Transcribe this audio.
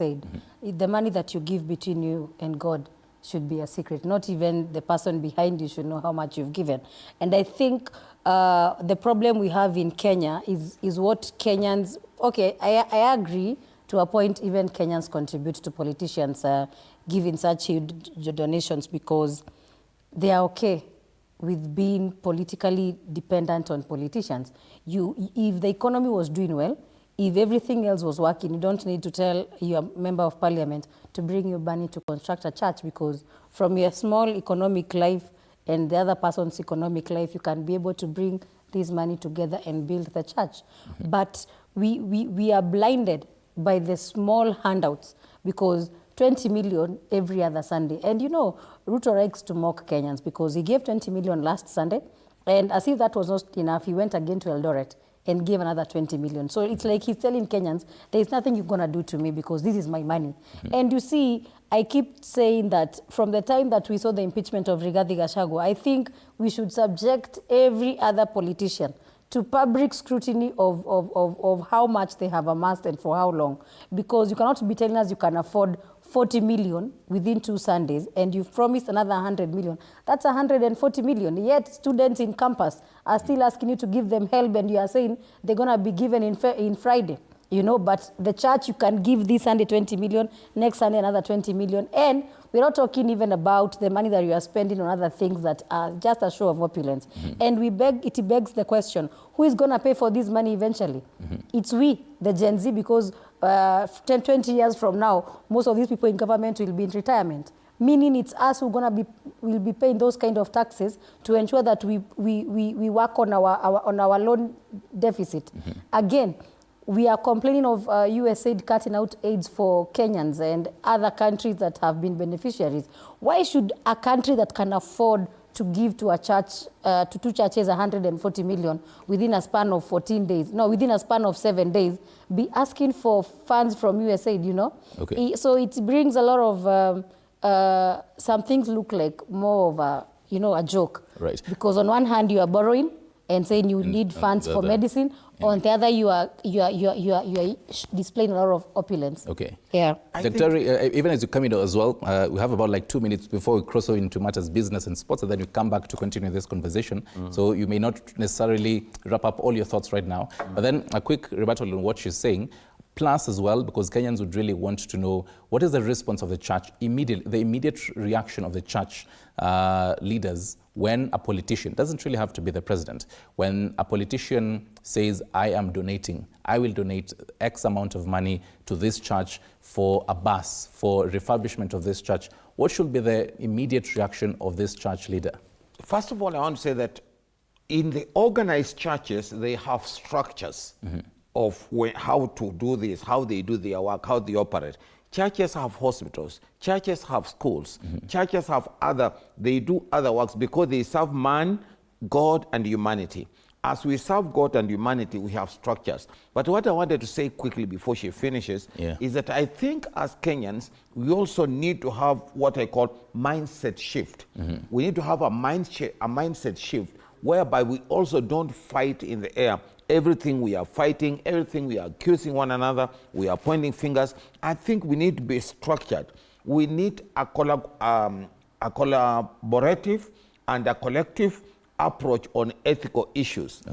said, the money that you give between you and God should be a secret. Not even the person behind you should know how much you've given. And I think the problem we have in Kenya is what Kenyans, okay, I agree to a point. Even Kenyans contribute to politicians giving such huge donations because they are okay with being politically dependent on politicians. If the economy was doing well, if everything else was working, you don't need to tell your member of parliament to bring you money to construct a church, because from your small economic life and the other person's economic life, you can be able to bring this money together and build the church. But we are blinded by the small handouts, because 20 million every other Sunday. And you know, Ruto likes to mock Kenyans because he gave 20 million last Sunday, and as if that was not enough, he went again to Eldoret and gave another 20 million. So it's like he's telling Kenyans, there's nothing you're going to do to me because this is my money. And you see, I keep saying that from the time that we saw the impeachment of Rigathi Gachagua, I think we should subject every other politician to public scrutiny of how much they have amassed and for how long. Because you cannot be telling us you can afford 40 million within 2 Sundays, and you've promised another 100 million. That's 140 million. Yet students in campus are still asking you to give them help, and you are saying they're going to be given in Friday. You know, but the church, you can give this Sunday 20 million, next Sunday another 20 million. And we're not talking even about the money that you are spending on other things that are just a show of opulence. And it begs the question, who is going to pay for this money eventually? It's we, the Gen Z, because 10, 20 years from now, most of these people in government will be in retirement. Meaning it's us who will be paying those kind of taxes to ensure that we work on our loan deficit. Again, we are complaining of USAID cutting out aids for Kenyans and other countries that have been beneficiaries. Why should a country that can afford to give to a church, to 2 churches, 140 million within a span of 14 days, no, within a span of 7 days, be asking for funds from USAID, you know? Okay. So it brings a lot of, some things look like more of a, you know, a joke. Right. Because on one hand, you are borrowing and saying you need funds for medicine. On the other, you are displaying a lot of opulence. Okay. Yeah. Dr. Even as you come in as well, we have about like 2 minutes before we cross over into matters business and sports, and then we come back to continue this conversation. So you may not necessarily wrap up all your thoughts right now, but then a quick rebuttal on what she's saying. Plus as well, because Kenyans would really want to know what is the response of the church, the immediate reaction of the church leaders when a politician, doesn't really have to be the president, when a politician says, I am donating, I will donate X amount of money to this church for a bus, for refurbishment of this church, what should be the immediate reaction of this church leader? First of all, I want to say that in the organized churches, they have structures of how to do this, how they do their work, how they operate. Churches have hospitals, churches have schools, churches have they do other works because they serve man, God, and humanity. As we serve God and humanity, we have structures. But what I wanted to say quickly before she finishes is that I think as Kenyans, we also need to have what I call mindset shift. We need to have a mindset shift whereby we also don't fight in the air. Everything we are fighting, everything we are accusing one another, we are pointing fingers. I think we need to be structured. We need a collaborative and a collective approach on ethical issues.